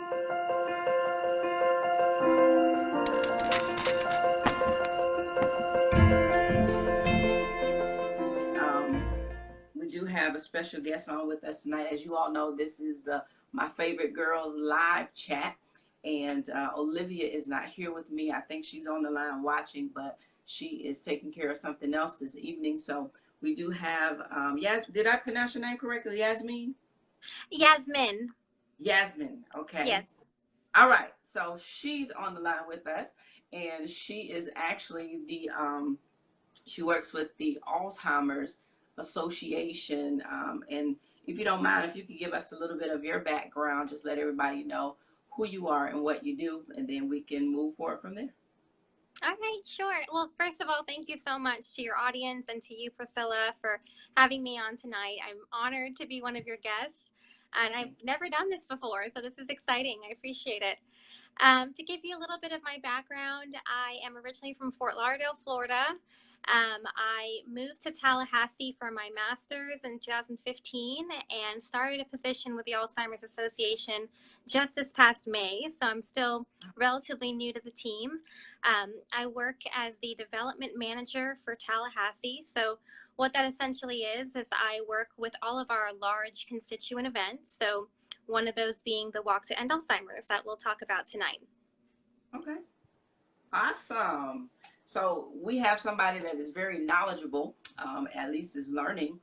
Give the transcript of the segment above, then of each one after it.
We do have a special guest on with us tonight. As you all know, this is the My Favorite Girls live chat. And Olivia is not here with me. I think she's on the line watching, but she is taking care of something else this evening. So we do have, did I pronounce your name correctly, Yasmin? Yasmin. Yasmin, okay. Yes. All right, so she's on the line with us, and she is actually she works with the Alzheimer's Association. And if you don't mind, if you could give us a little bit of your background, just let everybody know who you are and what you do, and then we can move forward from there. All right, sure. Well, first of all, thank you so much to your audience and to you, Priscilla, for having me on tonight. I'm honored to be one of your guests, and I've never done this before, so this is exciting. I appreciate it. To give you a little bit of my background, I am originally from Fort Lauderdale, Florida. I moved to Tallahassee for my master's in 2015 and started a position with the Alzheimer's Association just this past May. So I'm still relatively new to the team. I work as the development manager for Tallahassee. So what that essentially is I work with all of our large constituent events. So one of those being the Walk to End Alzheimer's that we'll talk about tonight. Okay, awesome. So we have somebody that is very knowledgeable, at least is learning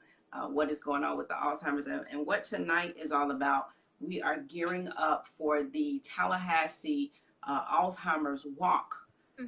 what is going on with the Alzheimer's, and what tonight is all about. We are gearing up for the Tallahassee Alzheimer's Walk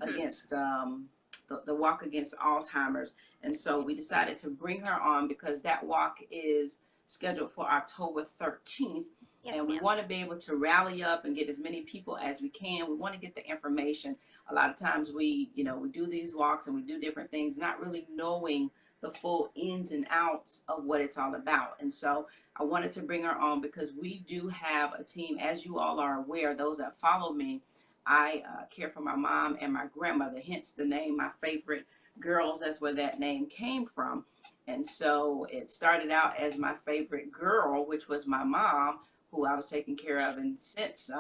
against the Walk Against Alzheimer's. And so we decided to bring her on because that walk is scheduled for October 13th. Yes, and we want to be able to rally up and get as many people as we can. We want to get the information. A lot of times we do these walks and we do different things, not really knowing the full ins and outs of what it's all about. And so I wanted to bring her on because we do have a team, as you all are aware, those that follow me. I care for my mom and my grandmother, hence the name My Favorite Girls. That's where that name came from. And so it started out as My Favorite Girl, which was my mom, who I was taking care of. And since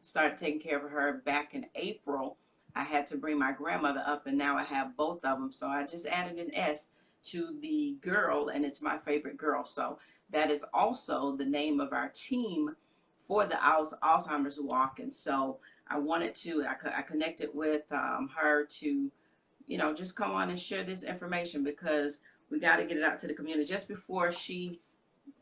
started taking care of her back in April, I had to bring my grandmother up, and now I have both of them. So I just added an S to the girl, and it's My Favorite Girl. So that is also the name of our team for the Alzheimer's Walk. And so I wanted to, I connected with her to, just come on and share this information because we got to get it out to the community. Just before she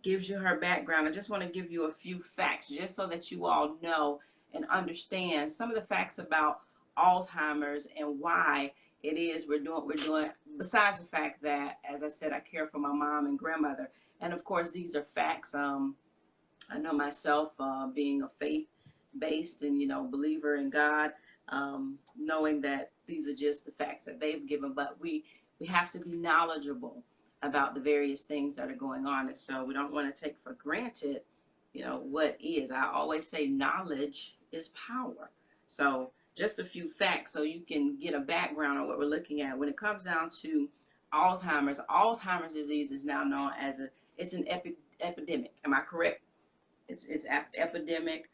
gives you her background, I just want to give you a few facts just so that you all know and understand some of the facts about Alzheimer's and why it is we're doing, besides the fact that, as I said, I care for my mom and grandmother. And of course, these are facts. I know myself, being a faith-based and, believer in God, knowing that these are just the facts that they've given, but we have to be knowledgeable about the various things that are going on. And so we don't want to take for granted, what is. I always say knowledge is power. So just a few facts so you can get a background on what we're looking at. When it comes down to Alzheimer's disease is now known as it's an epidemic. Am I correct? It's epidemic.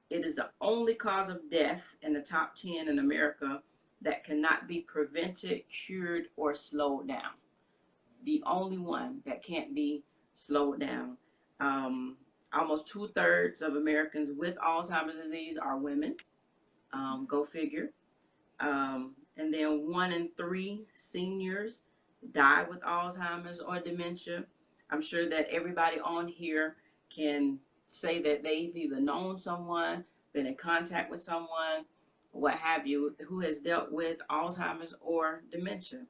It is the only cause of death in the top 10 in America that cannot be prevented, cured, or slowed down. The only one that can't be slowed down. Almost 2/3 of Americans with Alzheimer's disease are women. Go figure. And then 1 in 3 seniors die with Alzheimer's or dementia. I'm sure that everybody on here can say that they've either known someone, been in contact with someone, what have you, who has dealt with Alzheimer's or dementia.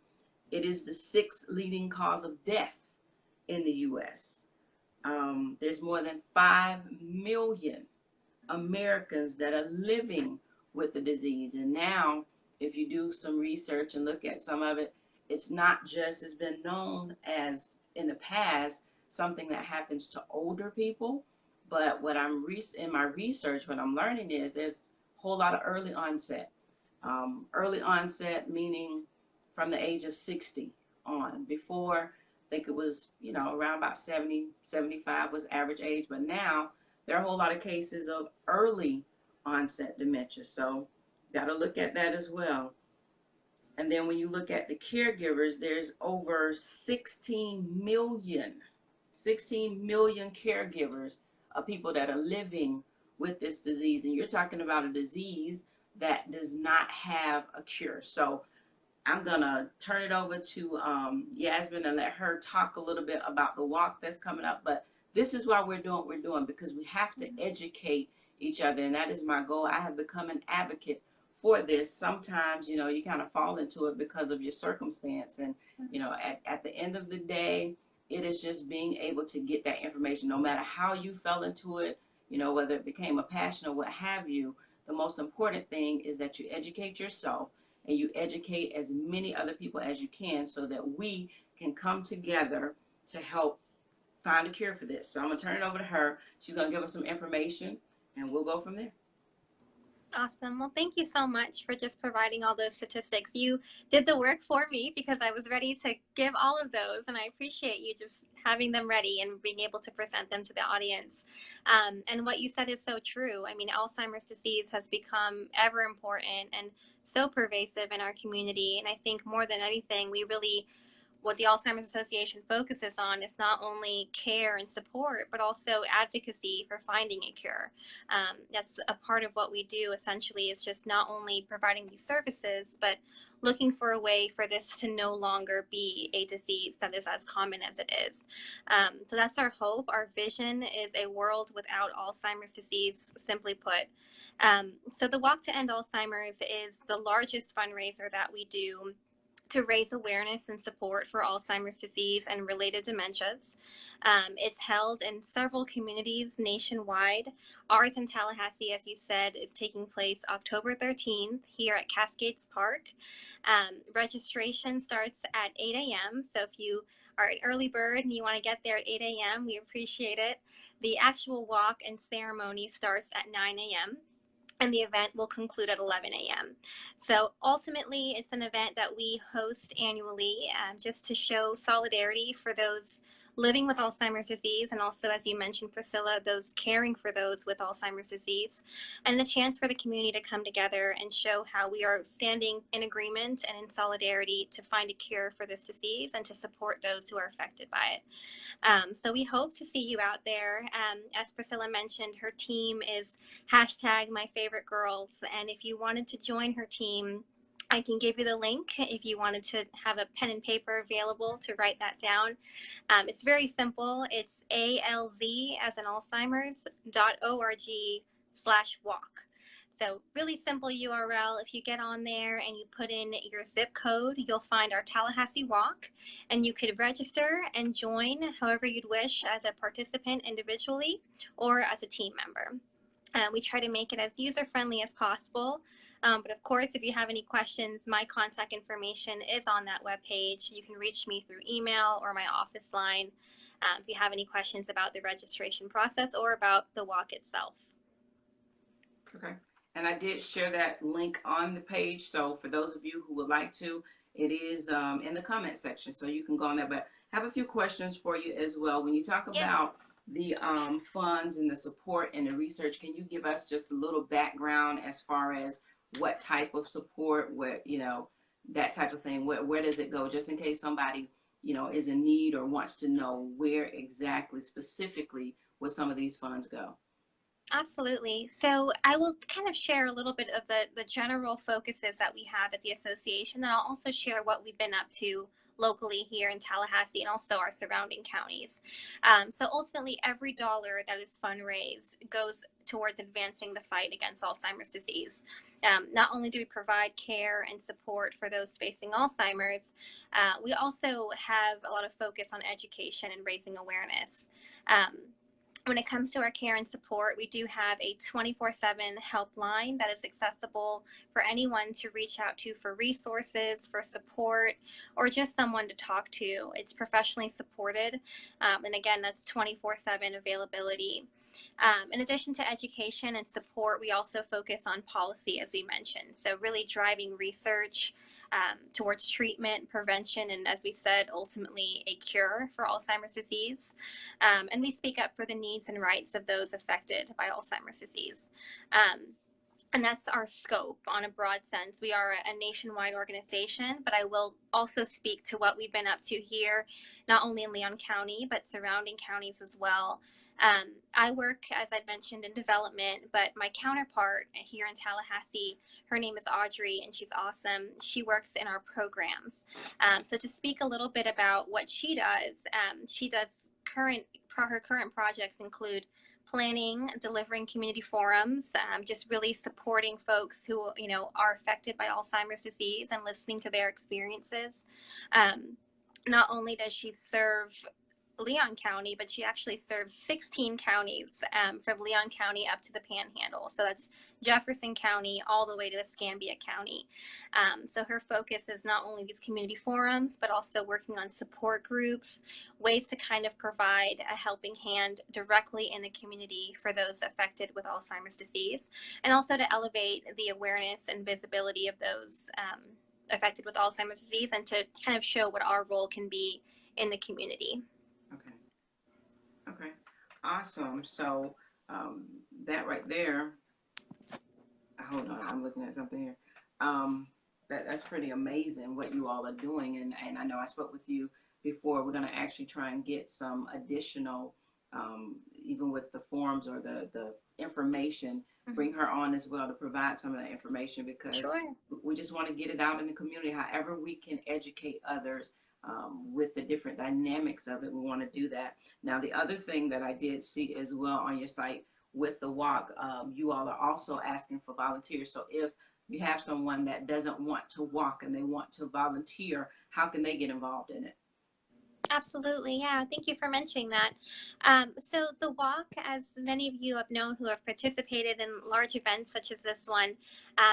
It is the 6th leading cause of death in the U.S. There's more than 5 million Americans that are living with the disease. And now, if you do some research and look at some of it, it's not just, it's been known as in the past, something that happens to older people. But what in my research, what I'm learning is there's a whole lot of early onset. Early onset meaning from the age of 60 on. Before, I think it was, around about 70, 75 was average age. But now there are a whole lot of cases of early onset dementia. So, got to look at that as well. And then when you look at the caregivers, there's over 16 million caregivers of people that are living with this disease. And you're talking about a disease that does not have a cure. So I'm gonna turn it over to Yasmin and let her talk a little bit about the walk that's coming up. But this is why we're doing what we're doing, because we have to educate each other, and that is my goal. I have become an advocate for this. Sometimes, you kind of fall into it because of your circumstance, and at the end of the day, it is just being able to get that information, no matter how you fell into it, whether it became a passion or what have you. The most important thing is that you educate yourself and you educate as many other people as you can so that we can come together to help find a cure for this. So I'm going to turn it over to her. She's going to give us some information, and we'll go from there. Awesome. Well, thank you so much for just providing all those statistics. You did the work for me because I was ready to give all of those, and I appreciate you just having them ready and being able to present them to the audience. And what you said is so true. I mean, Alzheimer's disease has become ever important and so pervasive in our community. And I think more than anything, what the Alzheimer's Association focuses on is not only care and support, but also advocacy for finding a cure. That's a part of what we do essentially, is just not only providing these services, but looking for a way for this to no longer be a disease that is as common as it is. So that's our hope. Our vision is a world without Alzheimer's disease, simply put. So the Walk to End Alzheimer's is the largest fundraiser that we do to raise awareness and support for Alzheimer's disease and related dementias. It's held in several communities nationwide. Ours in Tallahassee, as you said, is taking place October 13th here at Cascades Park. Registration starts at 8 a.m. So if you are an early bird and you want to get there at 8 a.m., we appreciate it. The actual walk and ceremony starts at 9 a.m. and the event will conclude at 11 a.m. So ultimately, it's an event that we host annually just to show solidarity for those living with Alzheimer's disease, and also, as you mentioned, Priscilla, those caring for those with Alzheimer's disease, and the chance for the community to come together and show how we are standing in agreement and in solidarity to find a cure for this disease and to support those who are affected by it. So we hope to see you out there. As Priscilla mentioned, her team is #MyFavoriteGirls. And if you wanted to join her team, I can give you the link if you wanted to have a pen and paper available to write that down. It's very simple. It's ALZ as in Alzheimer's.org/walk. So really simple URL. If you get on there and you put in your zip code, you'll find our Tallahassee Walk, and you could register and join however you'd wish, as a participant individually or as a team member. We try to make it as user-friendly as possible. But of course, if you have any questions, my contact information is on that webpage. You can reach me through email or my office line if you have any questions about the registration process or about the walk itself. Okay. And I did share that link on the page. So for those of you who would like to, it is in the comment section. So you can go on there. But I have a few questions for you as well. When you talk about the funds and the support and the research, can you give us just a little background as far as what type of support, that type of thing? Where does it go? Just in case somebody, is in need or wants to know where exactly, specifically, would some of these funds go? Absolutely. So I will kind of share a little bit of the general focuses that we have at the association, and I'll also share what we've been up to locally here in Tallahassee and also our surrounding counties. So ultimately, every dollar that is fundraised goes towards advancing the fight against Alzheimer's disease. Not only do we provide care and support for those facing Alzheimer's, we also have a lot of focus on education and raising awareness. When it comes to our care and support, we do have a 24/7 helpline that is accessible for anyone to reach out to for resources, for support, or just someone to talk to. It's professionally supported, and again, that's 24/7 availability. In addition to education and support, we also focus on policy, as we mentioned. So really driving research towards treatment, prevention, and as we said, ultimately a cure for Alzheimer's disease. And we speak up for the needs and rights of those affected by Alzheimer's disease. And that's our scope on a broad sense. We are a nationwide organization, but I will also speak to what we've been up to here, not only in Leon County, but surrounding counties as well. I work, as I mentioned, in development, but my counterpart here in Tallahassee, her name is Audrey, and she's awesome. She works in our programs. So to speak a little bit about what she does her current projects include planning, delivering community forums, just really supporting folks who, are affected by Alzheimer's disease and listening to their experiences. Not only does she serve Leon County, but she actually serves 16 counties from Leon County up to the Panhandle. So that's Jefferson County all the way to Escambia County. So her focus is not only these community forums, but also working on support groups, ways to kind of provide a helping hand directly in the community for those affected with Alzheimer's disease, and also to elevate the awareness and visibility of those affected with Alzheimer's disease, and to kind of show what our role can be in the community. Okay, awesome. So that right there, hold on, I'm looking at something here. That's pretty amazing what you all are doing. And I know I spoke with you before. We're going to actually try and get some additional, even with the forms or the information, bring her on as well to provide some of that information, because we just want to get it out in the community. However we can educate others with the different dynamics of it, we want to do that. Now, the other thing that I did see as well on your site with the walk, you all are also asking for volunteers. So if you have someone that doesn't want to walk and they want to volunteer, how can they get involved in it? Absolutely. Yeah. Thank you for mentioning that. So the walk, as many of you have known who have participated in large events such as this one,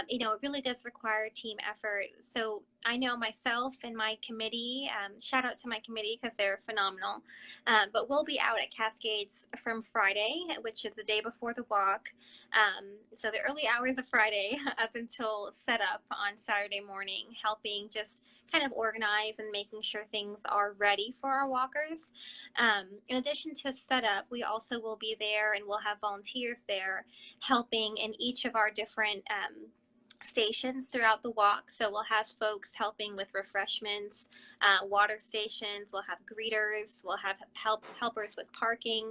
it really does require team effort. So I know myself and my committee, shout out to my committee because they're phenomenal, but we'll be out at Cascades from Friday, which is the day before the walk. So the early hours of Friday up until setup on Saturday morning, helping just kind of organize and making sure things are ready for our walkers. In addition to setup, we also will be there and we'll have volunteers there helping in each of our different stations throughout the walk. So we'll have folks helping with refreshments, water stations, we'll have greeters, we'll have helpers with parking.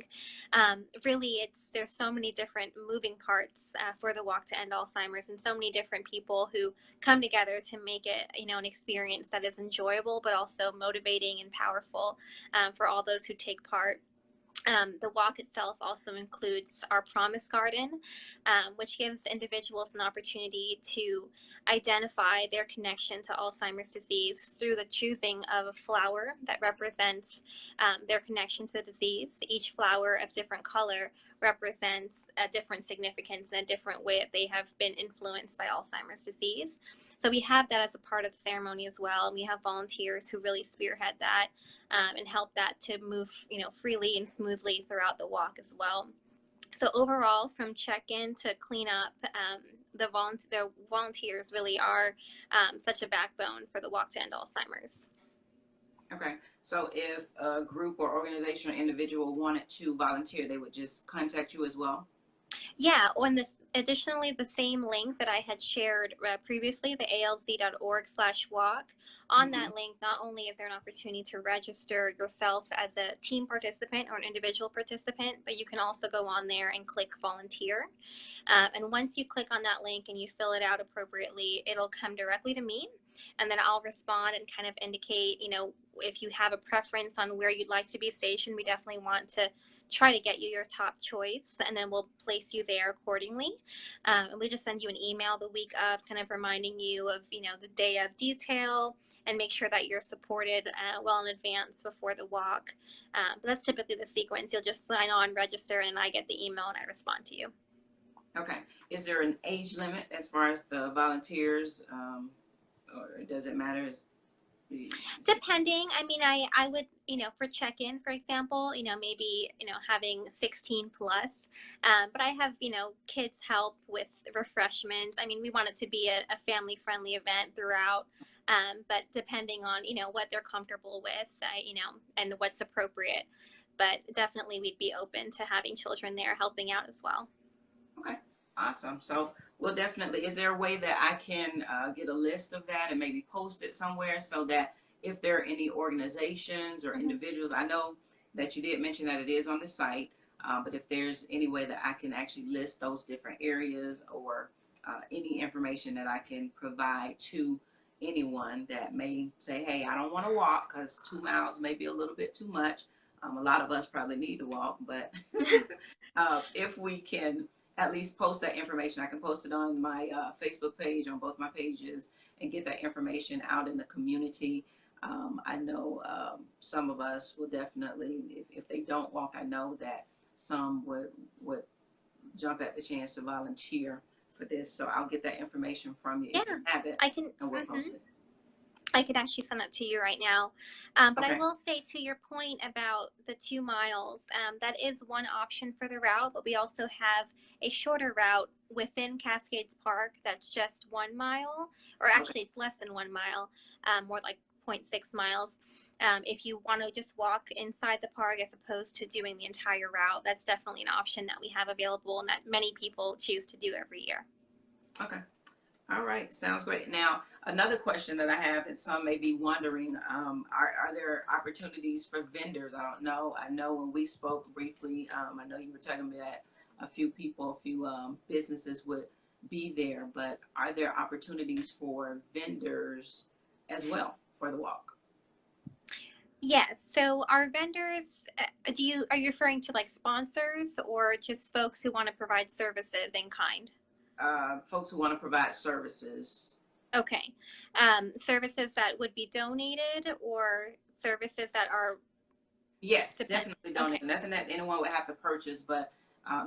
Really, there's so many different moving parts for the Walk to End Alzheimer's, and so many different people who come together to make it, an experience that is enjoyable, but also motivating and powerful for all those who take part. The walk itself also includes our Promise Garden, which gives individuals an opportunity to identify their connection to Alzheimer's disease through the choosing of a flower that represents their connection to the disease. Each flower of different color represents a different significance and a different way that they have been influenced by Alzheimer's disease. So we have that as a part of the ceremony as well. And we have volunteers who really spearhead that and help that to move, freely and smoothly throughout the walk as well. So overall, from check-in to cleanup, the volunteers really are such a backbone for the Walk to End Alzheimer's. Okay, so if a group or organization or individual wanted to volunteer, they would just contact you as well? Yeah, additionally, the same link that I had shared previously, the alz.org/walk, on that link, not only is there an opportunity to register yourself as a team participant or an individual participant, but you can also go on there and click volunteer. And once you click on that link and you fill it out appropriately, it'll come directly to me. And then I'll respond and kind of indicate, if you have a preference on where you'd like to be stationed, we definitely want to try to get you your top choice, and then we'll place you there accordingly. And we just send you an email the week of, kind of reminding you of, the day of detail, and make sure that you're supported well in advance before the walk. But that's typically the sequence. You'll just sign on, register, and I get the email and I respond to you. Okay. Is there an age limit as far as the volunteers, or does it matter? Depending, I mean, I would, for check-in, for example, maybe, having 16 plus, but I have, kids help with refreshments. I mean, we want it to be a family-friendly event throughout, but depending on, what they're comfortable with, and what's appropriate, but definitely we'd be open to having children there helping out as well. Okay, awesome. So we'll definitely, is there a way that I can get a list of that and maybe post it somewhere so that if there are any organizations or individuals, I know that you did mention that it is on the site, but if there's any way that I can actually list those different areas or any information that I can provide to anyone that may say, hey, I don't want to walk because 2 miles may be a little bit too much. A lot of us probably need to walk, but if we can at least post that information. I can post it on my Facebook page, on both my pages, and get that information out in the community. I know some of us will definitely, if they don't walk, I know that some would jump at the chance to volunteer for this. So I'll get that information from you if you have it, I can, and we'll post it. I could actually send that to you right now. But Okay. I will say, to your point about the 2 miles, that is one option for the route, but we also have a shorter route within Cascades Park that's just 1 mile, or actually it's less than 1 mile, more like 0.6 miles. If you want to just walk inside the park as opposed to doing the entire route, that's definitely an option that we have available and that many people choose to do every year. Okay. All right, sounds great. Now, another question that I have, and some may be wondering, are there opportunities for vendors? I don't know. I know when we spoke briefly, I know you were telling me that a few businesses would be there, but are there opportunities for vendors as well for the walk? Yes. So our vendors, are you referring to like sponsors or just folks who want to provide services in kind? Folks who want to provide services. Okay. Services that would be donated or services that are Yes, definitely Okay. donated. Nothing that anyone would have to purchase, but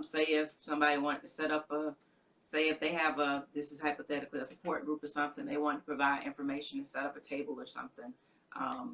say if somebody wanted to set up say if they have this is hypothetically a support group or something, they want to provide information and set up a table or something.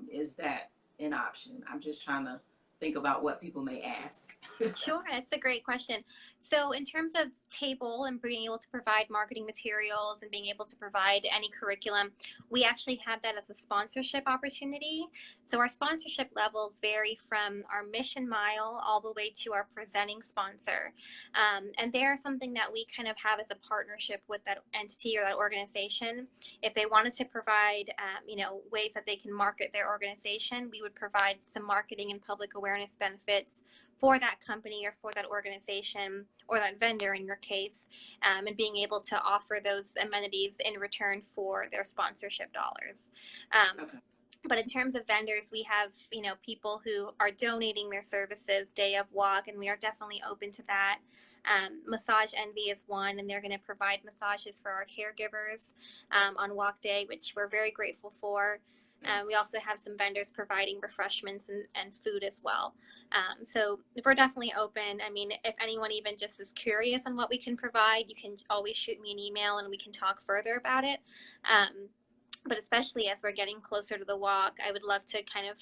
Is that an option? I'm just trying to think about what people may ask. Sure, that's a great question. So, in terms of table and being able to provide marketing materials and being able to provide any curriculum, we actually have that as a sponsorship opportunity. So, our sponsorship levels vary from our mission mile all the way to our presenting sponsor. And they're something that we kind of have as a partnership with that entity or that organization. If they wanted to provide, ways that they can market their organization, we would provide some marketing and public awareness benefits for that company or for that organization or that vendor in your case, and being able to offer those amenities in return for their sponsorship dollars. Okay. But in terms of vendors, we have, people who are donating their services day of walk, and we are definitely open to that. Massage Envy is one, and they're going to provide massages for our caregivers on walk day, which we're very grateful for. We also have some vendors providing refreshments and food as well. So we're definitely open. I mean, if anyone even just is curious on what we can provide, you can always shoot me an email and we can talk further about it. But especially as we're getting closer to the walk, I would love to kind of,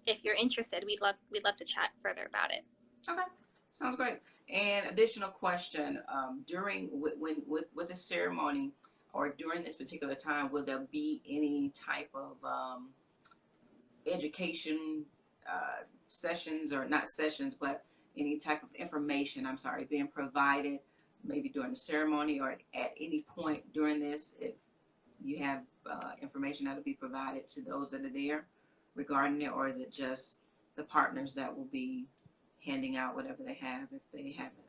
if you're interested, we'd love to chat further about it. Okay, sounds great. And additional question, during with the ceremony or during this particular time, will there be any type of education sessions, or not sessions, but any type of information, I'm sorry, being provided maybe during the ceremony or at any point during this, if you have information that will be provided to those that are there regarding it, or is it just the partners that will be handing out whatever they have if they have it?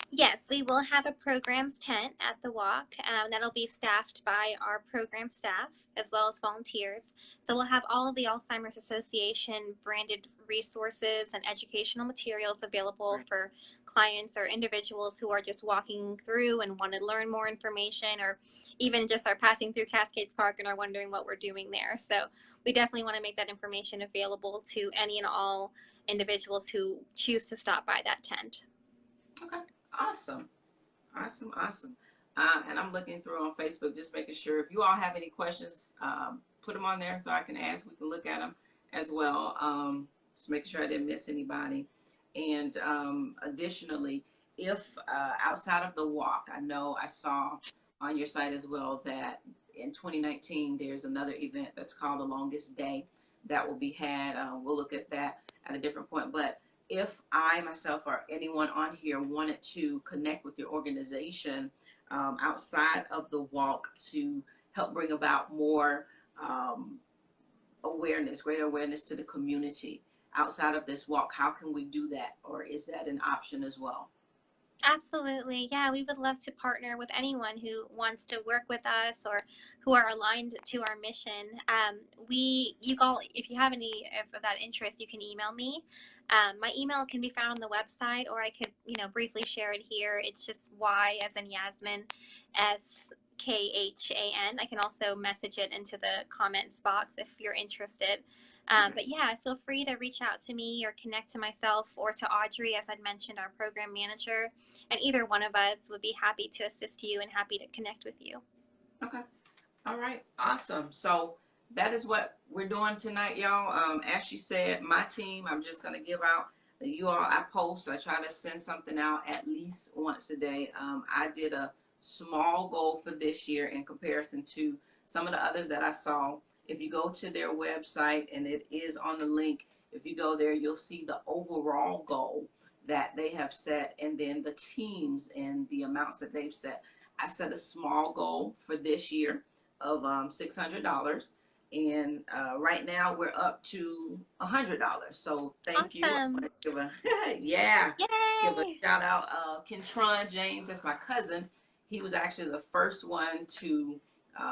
Yes, we will have a programs tent at the walk. That'll be staffed by our program staff as well as volunteers. So we'll have all of the Alzheimer's Association branded resources and educational materials available for clients or individuals who are just walking through and want to learn more information, or even just are passing through Cascades Park and are wondering what we're doing there. So we definitely want to make that information available to any and all individuals who choose to stop by that tent. Okay. Awesome. And I'm looking through on Facebook, just making sure if you all have any questions, put them on there so I can ask. We can look at them as well. Just making sure I didn't miss anybody. And additionally, if outside of the walk, I know I saw on your site as well that in 2019 there's another event that's called the Longest Day that will be had. We'll look at that at a different point. But if I myself or anyone on here wanted to connect with your organization outside of the walk to help bring about more awareness, greater awareness to the community outside of this walk, how can we do that? Or is that an option as well? Absolutely. Yeah, we would love to partner with anyone who wants to work with us or who are aligned to our mission. You all, if you have any of that interest, you can email me. My email can be found on the website, or I could, briefly share it here. It's just Y as in Yasmin, SKHAN. I can also message it into the comments box if you're interested. But yeah, feel free to reach out to me or connect to myself or to Audrey, as I'd mentioned, our program manager. And either one of us would be happy to assist you and happy to connect with you. Okay. All right. Awesome. So that is what we're doing tonight, y'all. As she said, my team, I'm just going to give out you all, I post, I try to send something out at least once a day. I did a small goal for this year in comparison to some of the others that I saw. If you go to their website, and it is on the link, if you go there, you'll see the overall goal that they have set and then the teams and the amounts that they've set. I set a small goal for this year of $600. And right now we're up to $100. So thank you. I want to give a yeah, Yay! give a shout out. Kentron James, that's my cousin. He was actually the first one to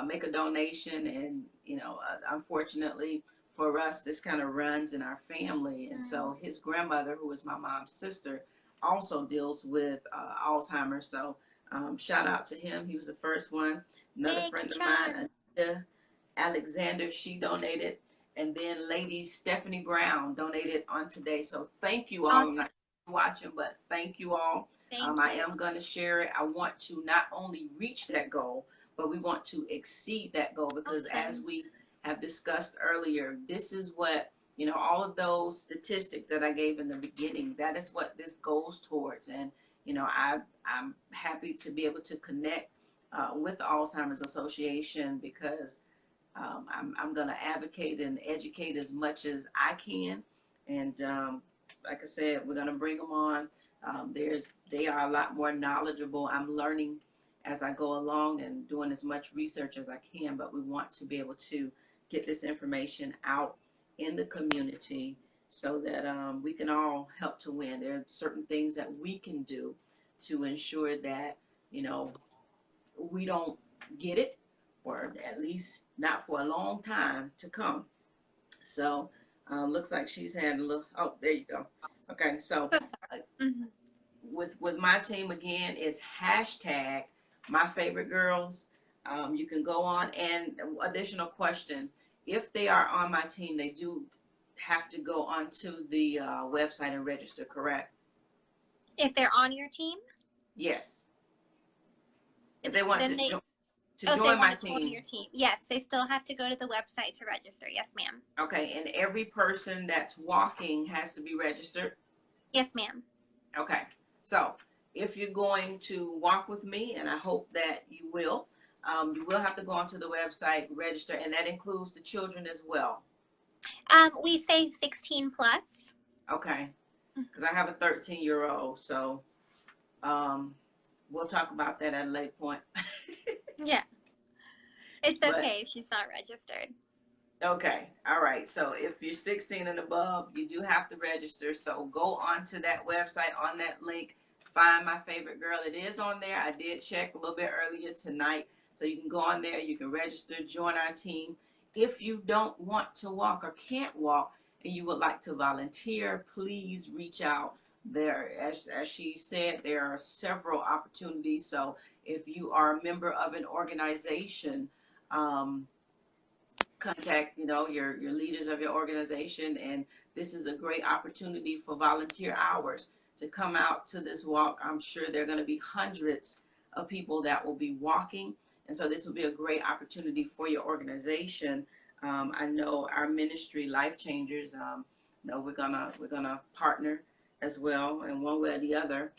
make a donation, and unfortunately for us, this kind of runs in our family. And so his grandmother, who is my mom's sister, also deals with Alzheimer's. So shout out to him. He was the first one. Another friend of mine, Anita Alexander, she donated, and then Lady Stephanie Brown donated on today. So thank you all. Awesome. I'm not watching, but thank you all. I am going to share it. I want to not only reach that goal, but we want to exceed that goal, because as we have discussed earlier, this is what, all of those statistics that I gave in the beginning, that is what this goes towards. And, I'm happy to be able to connect with the Alzheimer's Association, because I'm going to advocate and educate as much as I can. And like I said, we're going to bring them on. They are a lot more knowledgeable. I'm learning as I go along and doing as much research as I can, but we want to be able to get this information out in the community so that we can all help to win. There are certain things that we can do to ensure that, we don't get it, or at least not for a long time to come. So looks like she's had a little, oh, there you go. Okay, so with my team, again, it's hashtag MyFavoriteGirls. You can go on, and additional question, if they are on my team, they do have to go onto the website and register, correct? If they're on your team? Yes. If they want to join my team. Join your team. Yes, they still have to go to the website to register. Yes, ma'am. Okay, and every person that's walking has to be registered? Yes, ma'am. Okay, so if you're going to walk with me, and I hope that you will have to go onto the website, register, and that includes the children as well. We say 16 plus. Okay, because I have a 13-year-old, so we'll talk about that at a later point. Yeah, it's okay if she's not registered. Okay, all right. So if you're 16 and above, you do have to register. So go onto that website, on that link, find My Favorite Girl. It is on there. I did check a little bit earlier tonight. So you can go on there, you can register, join our team. If you don't want to walk or can't walk and you would like to volunteer, please reach out. There, as she said, there are several opportunities. So if you are a member of an organization, contact your leaders of your organization, and this is a great opportunity for volunteer hours to come out to this walk. I'm sure there are going to be hundreds of people that will be walking, and so this will be a great opportunity for your organization I know our ministry, Life Changers, know we're gonna partner as well, in one way or the other.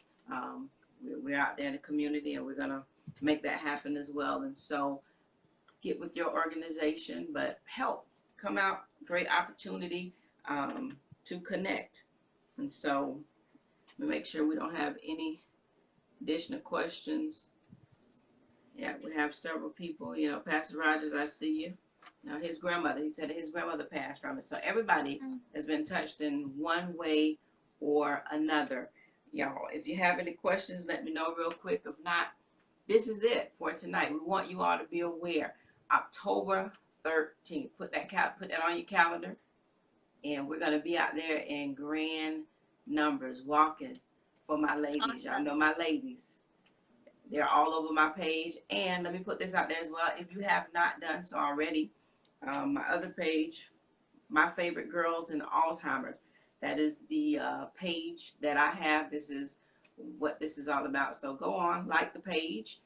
We're out there in the community, and we're gonna make that happen as well. And so, get with your organization, but help come out. Great opportunity to connect. And so, we make sure we don't have any additional questions. Yeah, we have several people. You know, Pastor Rogers, I see you. Now, his grandmother, he said his grandmother passed from it. So everybody has been touched in one way or another. Y'all, if you have any questions, let me know real quick. If not, this is it for tonight. We want you all to be aware. October 13th. Put that on your calendar. And we're going to be out there in grand numbers walking for my ladies. Awesome. Y'all know my ladies. They're all over my page. And let me put this out there as well. If you have not done so already, my other page, MyFavoriteGirls and Alzheimer's. That is the page that I have. This is what this is all about. So go on, like the page,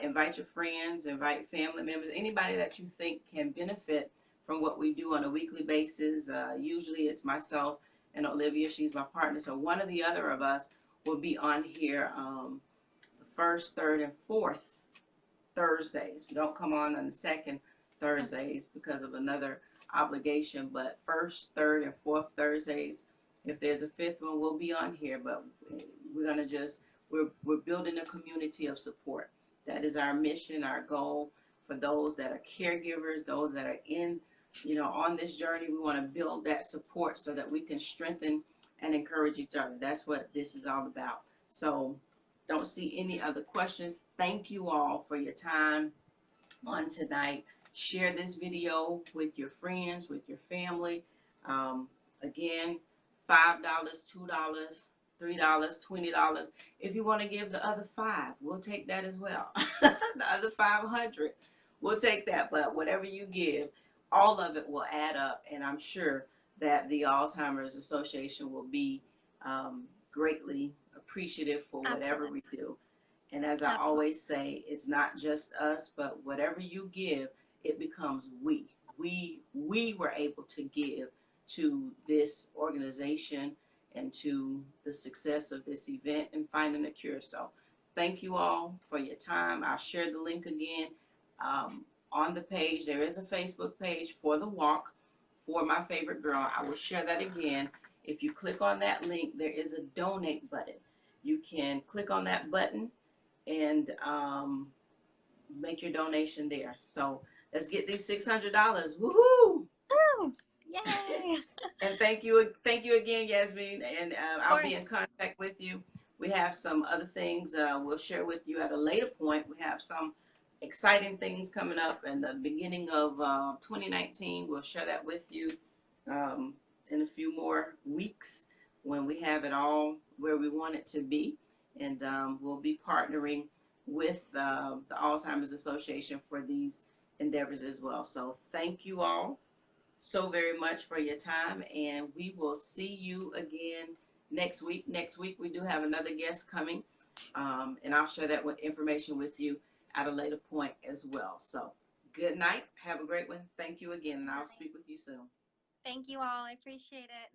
invite your friends, invite family members, anybody that you think can benefit from what we do on a weekly basis. Usually it's myself and Olivia. She's my partner. So one or the other of us will be on here the first, third, and fourth Thursdays. We don't come on the second Thursdays because of another obligation, but first, third, and fourth Thursdays. If there's a fifth one, we'll be on here, but we're gonna we're building a community of support. That is our mission, our goal for those that are caregivers, those that are in, on this journey. We want to build that support so that we can strengthen and encourage each other. That's what this is all about. So don't see any other questions. Thank you all for your time on tonight. Share this video with your friends, with your family. Again, $5, $2, $3, $20. If you want to give the other $5, we'll take that as well. The other 500, we'll take that. But whatever you give, all of it will add up, and I'm sure that the Alzheimer's Association will be greatly appreciative for whatever we do. And as I always say, it's not just us, but whatever you give, it becomes we. We were able to give to this organization and to the success of this event and finding a cure. So thank you all for your time. I'll share the link again on the page. There is a Facebook page for the walk for My Favorite Girl. I will share that again. If you click on that link, there is a donate button. You can click on that button and make your donation there. So let's get these $600. Woohoo! Woo! Yay! And thank you again, Yasmin. And I'll be in contact with you. We have some other things we'll share with you at a later point. We have some exciting things coming up in the beginning of 2019. We'll share that with you in a few more weeks when we have it all where we want it to be. And we'll be partnering with the Alzheimer's Association for these endeavors as well. So thank you all so very much for your time, and we will see you again next week. Next week we do have another guest coming, and I'll share that information with you at a later point as well. So good night. Have a great one. Thank you again, and I'll speak with you soon. Thank you all. I appreciate it.